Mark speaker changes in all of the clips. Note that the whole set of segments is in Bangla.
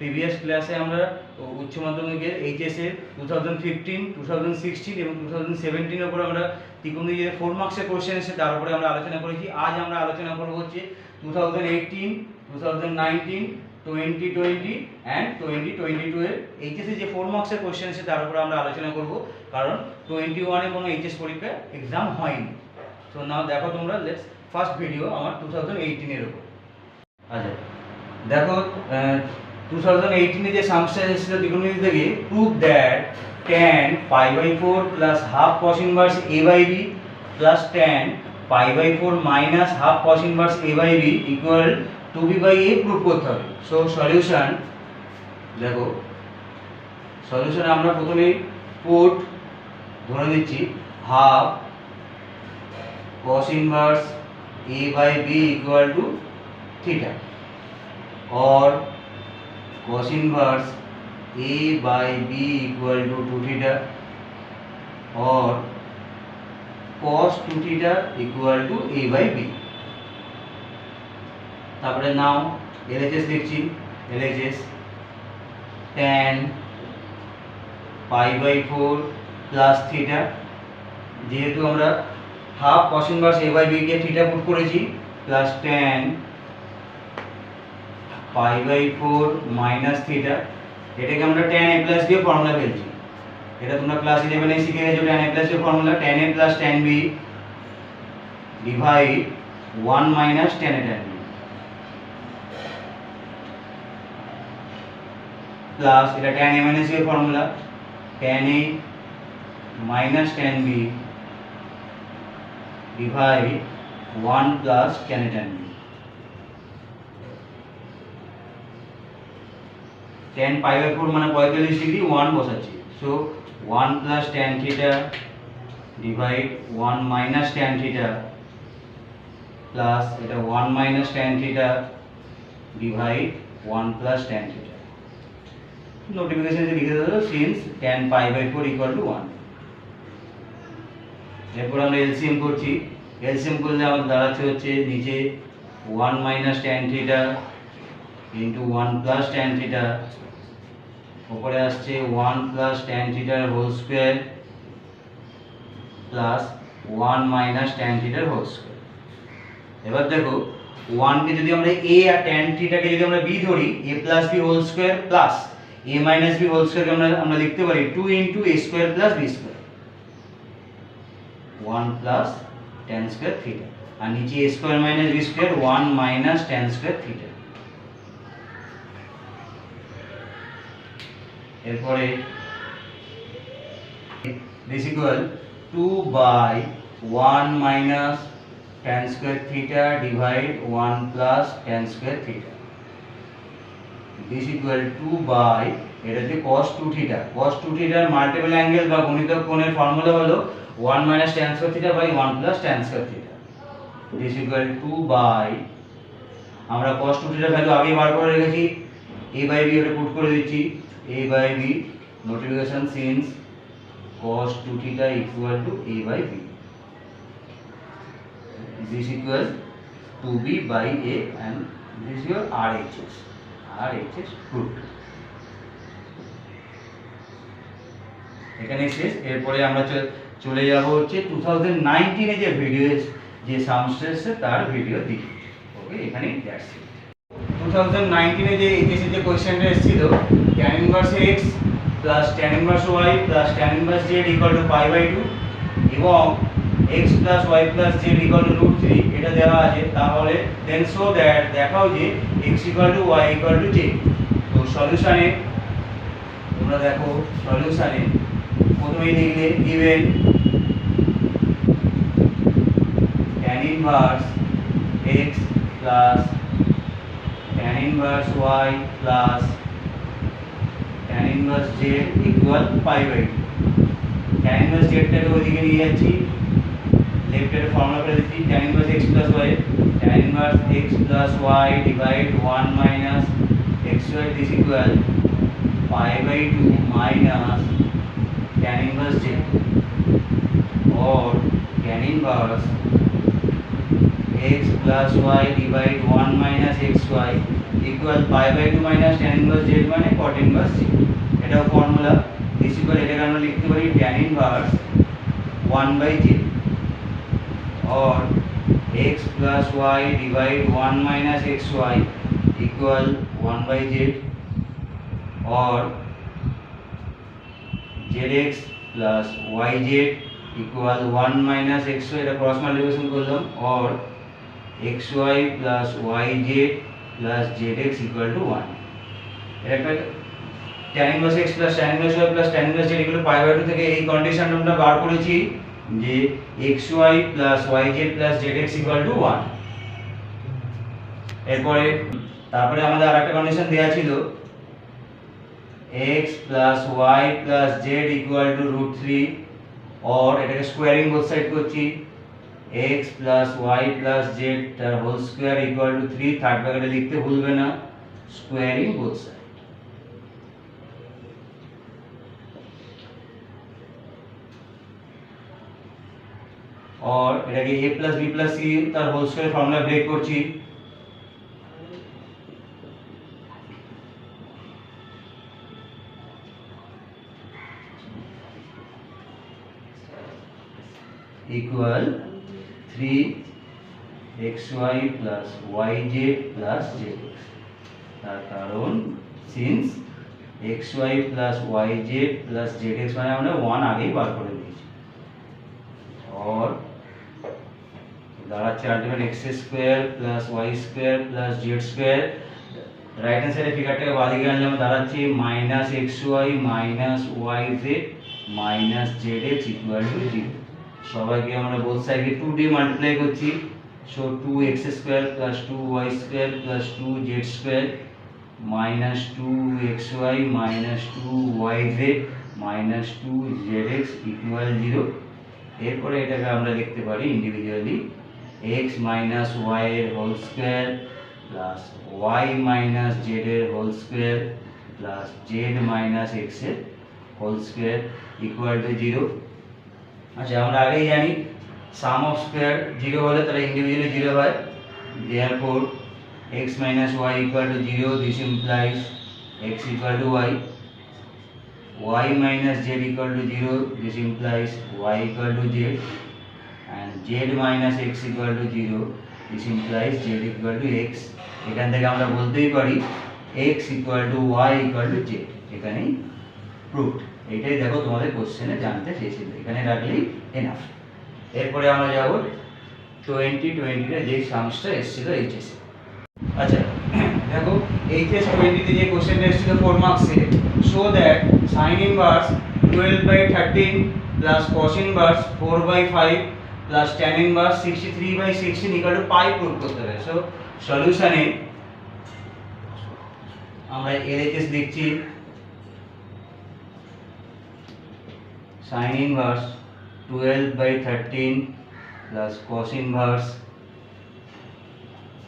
Speaker 1: প্রিভিয়াস ক্লাসে আমরা উচ্চ মাধ্যমিকের এইচএসের 2015, 2016 এবং 2017 এর উপর আমরা ত্রিকোণমিতিতে 4 মার্কসের কোশ্চেন এসে তার উপরে আমরা আলোচনা করেছি। আজ আমরা আলোচনা করব হচ্ছে 2018, 2019, 2020 অ্যান্ড 2022 এর এইচএসে যে 4 মার্কসের কোশ্চেন এসে তার উপরে আমরা আলোচনা করব, কারণ 21 এ কোনো এইচএস পরীক্ষা এক্সাম হয়নি। সো নাও দেখো তোমরা, লেটস ফার্স্ট ভিডিও আমার 2018 এর উপর। আচ্ছা দেখো, 2018 এ যে সামসটা এসেছিল ত্রিকোণমিতি থেকে, prove that tan π/4 plus half cos inverse a/b plus tan π/4 minus half cos inverse a/b equal to b/a prove করতে হবে। সো সলিউশন দেখো, সলিউশন আমরা প্রথমে পুট ধরে নিচ্ছি half cos inverse a/b equal two theta, or cos inverse a/b equal to 2 theta, or cos 2 theta equal to a/b। তারপরে নাও LHS লিখছি, LHS tan π/4 প্লাস থিটা, যেহেতু আমরা হাফ cos ইনভার্স a/b কে থিটা পুট করেছি, প্লাস tan π/4 মাইনাস থিটা, এটাকে আমরা tan a plus b formula ফেলছি। এটা তোমরা ক্লাস 11 এ শিখে গেছো, tan a plus b formula tan a plus tan b divide 1 minus tan a tan b plus এটা tan a minus b formula tan a minus tan b divide 1 plus tan a tan b। tan π/4 মানে 45 ডিগ্রি, 1 বসাচ্ছি। So 1 plus tan theta divide 1 minus tan theta plus এটা 1 minus tan theta divide 1 plus tan theta. নোটিফিকেশনে লিখে দেবো সিন্স tan π/4 ইকুয়াল টু 1। এরপর আমরা এলসিএম করছি, এলসিএম করলে আমাদের দাঁড়াচ্ছে হচ্ছে নিচে 1 minus tan theta into 1 plus tan theta, উপরে আসছে 1 প্লাস tan থিটার whole square plus 1 minus tan থিটার হোল স্কয়ার। এবার দেখো 1 কে যদি আমরা a আর tan থিটাকে যদি আমরা b ধরি, a plus b whole square plus a minus b whole square আমরা লিখতে পারি 2 into a square plus b square, 1 plus tan square theta, আর নিচে a square minus b square 1 minus tan square theta. এরপরে this equal 2 by 1 minus tan square theta divide 1 plus tan square theta, this equal 2 by এটাতে cos 2 theta, cos 2 theta এর মাল্টিপল অ্যাঙ্গেল বা গুণিতক কোণের ফর্মুলা হলো 1 minus tan square theta by 1 plus tan square theta, this equal 2 by আমরা cos 2 theta ভ্যালু আগে বার করে রেখেছি, a/b এটা পুট করে দিচ্ছি, a/b notification since cos 2 theta equal to a/b, this equal 2b by a and this is your RHS proved। এখানে শেষ। এরপরে আমরা চলে যাব হচ্ছে 2019 এ যে ভিডিও যে সামস্টেস তার ভিডিও দিই। ওকে, এখানে দ্যাটস ইট। 2019 এ যে এইচএসসি যে কোশ্চেনটা এসেছিল tan inverse x plus tan inverse y plus tan inverse z equal to π/2 এবং x plus y plus z equal to √3 এটা দেওয়া আছে, তাহলে দেন শো দ্যাট দেখাও যে x equal to y equal to z। তো সলিউশনে তোমরা দেখো, সলিউশনে প্রথমেই লিখলে given tan inverse x plus tan inverse y plus tan inverse z equal π/2। tan inverse z টাকে ওইদিকে নিয়ে যাচ্ছি, লেফট এর ফর্মুলা করে দিচ্ছি tan inverse x plus y, tan inverse x plus y divide 1 minus xy, this equal π/2 minus tan inverse z, or tan inverse x plus y divide 1 minus xy equal pi by 2 minus tan inverse z মানে cot ইনভার্স z। এটাও ফর্মুলা। দিস ইকুয়াল এটাকে আমরা লিখতে পারি tan inverse 1 by z or x plus y divide 1 minus xy equal 1 by z or zx plus yz equal 1 minus xy, এটা ক্রস মাল্টিপ্লিকেশন করলাম, or xy plus yz plus zx equal to 1। এটা একটা tan inverse x plus tan inverse y plus tan inverse z equal to pi by 2 থেকে এই কন্ডিশনটা আমরা বার করেছি যে xy plus yz plus zx equal to 1। এরপরে তারপরে আমাদের আরেকটা কন্ডিশন দেয়া ছিল x plus y plus z equal to √3 और এটাকে স্কোয়ারিং বোথ সাইড করছি x plus y plus z তার whole square equal to 3, third ব্র্যাকেটে লিখতে ভুলবে না, স্কোয়ারিং বোথ সাইড। और এটাকে a plus b plus c তার হোল স্কয়ার ফর্মুলা ব্রেক করছি equal 3xy plus yz plus zx। তার কারণ since xy plus yz plus zx মানে আমরা 1 আগেই বার করে দিয়েছি। और দাঁড়াচ্ছে ultimate x square plus y square plus z square. Right hand সাইডে ফিগারটাকে বাদিকে আনলে আমরা দাঁড়াচ্ছে minus xy minus yz minus zx equal to 0। সবাইকে আমরা বোথ সাইডে 2 দিয়ে মাল্টিপ্লাই করছি, so 2x square plus 2y square plus 2z square minus 2xy minus 2yz minus 2zx equal 0। এরপরে এটাকে আমরা লিখতে পারি ইন্ডিভিজুয়ালি x মাইনাস y এর whole square plus y minus z এর whole square plus z minus x এর হোল স্কয়ার ইকুয়াল টু 0। আচ্ছা আমরা আগেই জানি সাম অফ স্কয়ার 0 হলে তাহলে ইন্ডিভিজুয়ালি 0 হয়, therefore x minus y equal to 0, this implies x equal to y, y minus z equal to 0, this implies y equal to z, and z minus x equal to 0, this implies z equal to x। এখান থেকে আমরা বলতেই পারি x equal to y equal to z, এখানেই প্রুভড। এইটাই দেখো তোমাদের কোশ্চেনে জানতে চেয়েছিল, এখানে রাখলেই এনাফ। এরপরে আমরা যাব 2020 এর যে সামসটা এসেছিল এইচএসে। আচ্ছা দেখো এইচএস 20 তে যে কোশ্চেনটা এসেছিল 4 মার্কসে, show that sin inverse 12/13 plus cos inverse 4/5 plus tan inverse 63/16 equal to pi prove করতে হবে। সো সলিউশনে আমরা এলএইচএস লিখছি sin inverse 12/13 plus cos inverse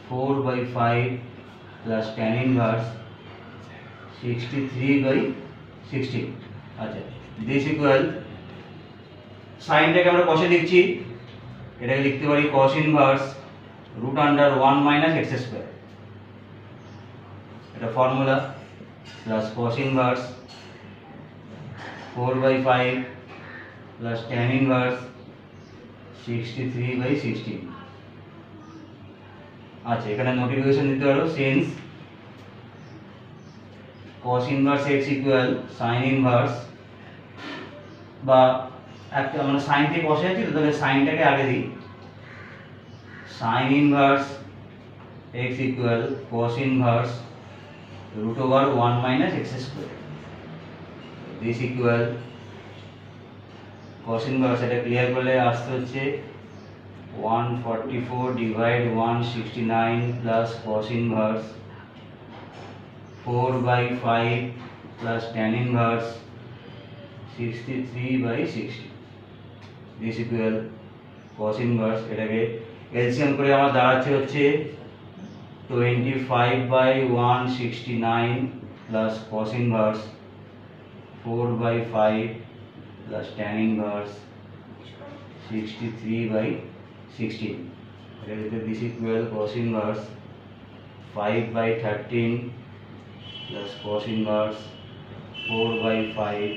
Speaker 1: 4/5 plus tan inverse 63/16। আচ্ছা দিস ইকুয়াল সাইনটাকে আমরা cos এ লিখছি, এটাকে লিখতে পারি cos inverse √1 minus x square, এটা formula, plus cos inverse 4/5 plus tan inverse 63/16। আচ্ছা এখানে নোটিফিকেশন দিতে পারো since cos inverse x equal sin inverse, বা একটা আমরা sin থেকে cos এ আছি তো তাহলে সাইনটাকে আগে দিই, sin inverse x equal cos inverse √1 minus x square, this equal cos inverse, এটা ক্লিয়ার করলে আসতে হচ্ছে 144 divide 169 plus cos inverse 4/5 plus tan inverse 63/60, this equal cos inverse, এটাকে এলসিএম করে আমার দাঁড়াচ্ছে হচ্ছে 25/169 plus cos inverse 4/5 plus tan inverse 63/16, this equal cos inverse 5/13 plus cos inverse 4/5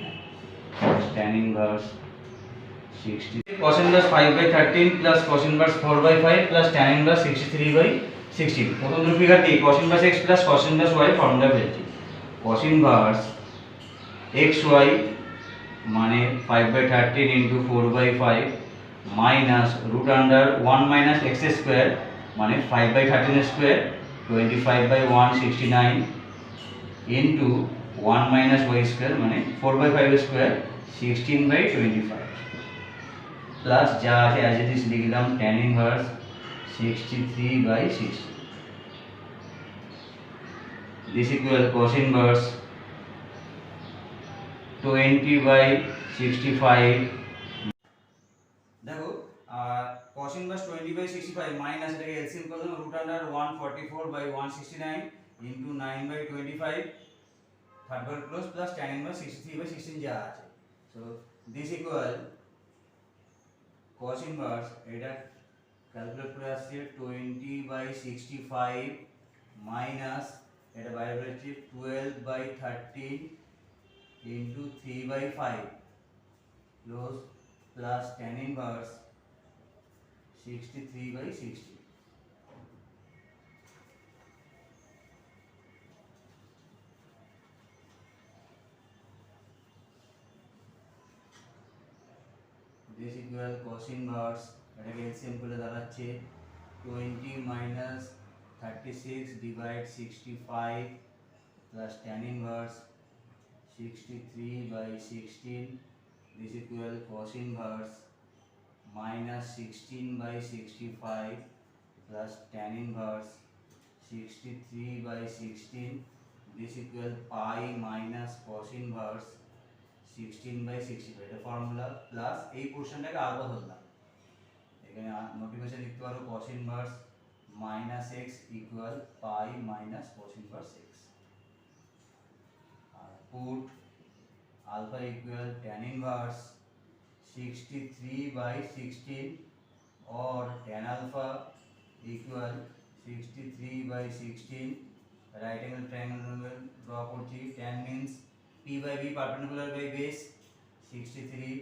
Speaker 1: plus tan inverse 60. Cos inverse 5/13 plus cos inverse 4/5 plus tan inverse 63/16. প্রথম দুটো ফিগার দিয়ে cos inverse x plus cos inverse y formula পেয়েছি। cos inverse xy মানে 5/13 into 4/5 minus root under 1 minus x square মানে 5/13 square 25/169 into 1 minus y square মানে 4/5 square 16/25 প্লাস যা আছে অ্যাজ ইট ইজ লিখলাম tan inverse 63/60. This equal cos inverse 20/65. দেখো cos inverse 20/65 মাইনাস এটাকে এলসিএম করলাম রুট আন্ডার 144/169 into 9/25 থার্ড বার ক্লোজ প্লাস tan inverse 63/16 যা আছে। So this equal cos inverse এটা ক্যালকুলেট করে আসছে 20/65 মাইনাস এটা বাইরে বেরোচ্ছে 12/13 into 3/5 close plus tan inverse 63/60. This equal cos inverse এটাকে এলসিএম করলে দাঁড়াচ্ছে 20 minus 36 divide 65 plus tan inverse 63/16. This equal cos inverse minus 16/65 plus tan inverse 63/16. This equal pi minus cos inverse 16/65. এটা ফর্মুলা প্লাস এই পোরশনটাকে আলফা ধরলাম। এখানে নোটিফিকেশন লিখতে পারো cos inverse minus x equal pi minus cos inverse x. Put alpha equal tan inverse 63/16 or tan alpha equal 63/16. Right angle triangle draw করছি। tan means p by b perpendicular by base 63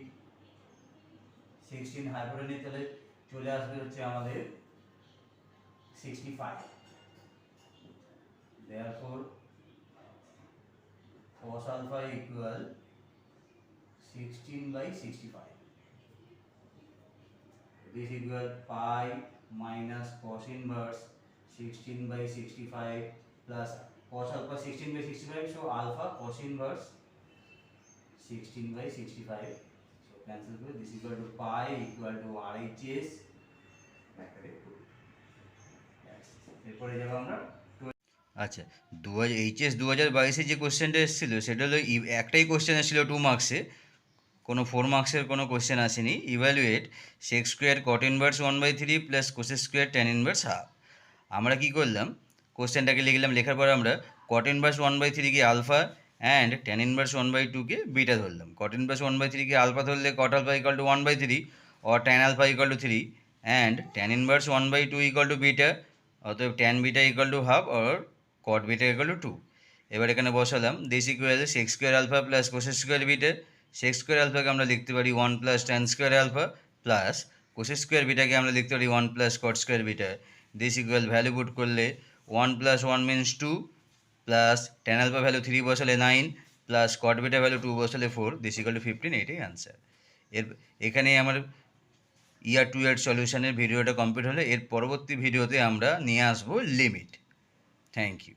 Speaker 1: 16 হাইপোটেনিস তাহলে চলে আসবে হচ্ছে আমাদের 65. Therefore cos alpha equal 16/65. This equal pi minus cos inverse 16/65 plus cos alpha 16/65, so alpha cos inverse 16/65. So cancel করে this equal to pi equal to RHS. এরপরে যাব আমরা আচ্ছা এইচএস 2022 যে কোশ্চেনটা এসেছিল সেটা হলো একটাই কোশ্চেন এসেছিল 2 মার্কসে, কোনো 4 মার্কসের কোনো কোশ্চেন আসেনি। Evaluate sec square cot inverse 1/3 plus cos square tan inverse half. আমরা কি করলাম, কোশ্চেনটাকে লিখলাম, লেখার পর আমরা cot ইনভার্স 1/3 কে আলফা অ্যান্ড tan ইনভার্স 1/2 কে বিটা ধরলাম। cot ইনভার্স 1/3 কে আলফা ধরলে cot alpha equal to 1/3 or tan alpha equal to 3 and tan inverse 1/2 equal to beta, অতএব tan beta equal to half or cot beta equal to 2। এবার এখানে বসালাম this equal sec square alpha plus cos square beta. sec square আলফাকে আমরা লিখতে পারি 1 plus tan square alpha plus cos square বিটাকে আমরা লিখতে পারি 1 plus cot square beta. This equal value put করলে 1 plus 1 means 2 plus tan alpha value 3 বসালে 9 প্লাস cot বিটা ভ্যালু 2 বসালে 4, দিস ইকুয়াল টু 15। এটাই আনসার। এখানে আমার ইয়ার 2 এর সলিউশনের ভিডিওটা কমপ্লিট হলে এর পরবর্তী ভিডিওতে আমরা নিয়ে আসবো লিমিট। Thank you.